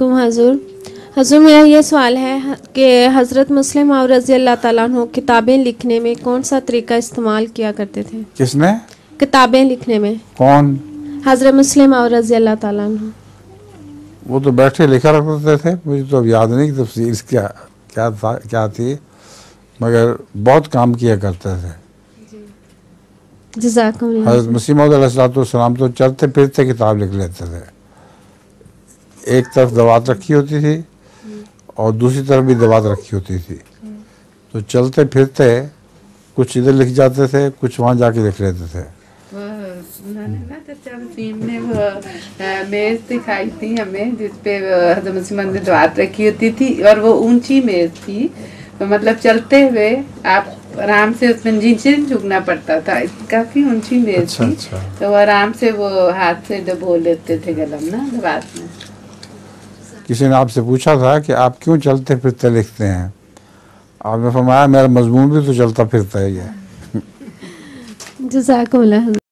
वालेकुम हजूर। हजूर, मेरा ये सवाल है कि हज़रत मुस्लिम और रज़ी अल्लाह ताला अन्हु किताबें लिखने में कौन सा तरीका इस्तेमाल किया करते थे? किसने? किताबें लिखने में कौन? हज़रत मुस्लिम और रज़ी अल्लाह ताला अन्हु। वो तो बैठे लिखा रखते थे, मुझे तो अब याद नहीं कि तफसीर क्या क्या था क्या थी, मगर बहुत काम किया करते थे। जज़ाकुमुल्लाह। हज़रत मसीह मौऊद अलैहिस्सलाम तो चलते फिरते किताब लिख लेते थे। एक तरफ दवात रखी होती थी और दूसरी तरफ भी दवात रखी होती थी, तो चलते फिरते कुछ इधर लिख जाते थे, कुछ वहाँ जाके लिख लेते थे। उन्होंने ना फिल्म में वो मेज दिखाई थी हमें जिसपे हज़रत मसीह मौऊद ने दवात रखी होती थी और वो ऊंची मेज थी, तो मतलब चलते हुए आप आराम से उसमें नीचे झुकना पड़ता था, काफी ऊंची मेज थी। तो वो आराम से वो हाथ से डबो लेते थे गलम ना दवात में। किसी ने आपसे पूछा था कि आप क्यों चलते फिरते लिखते हैं? आपने फरमाया मेरा मजमून भी तो चलता फिरता ही है। जज़ाकुमुल्लाह।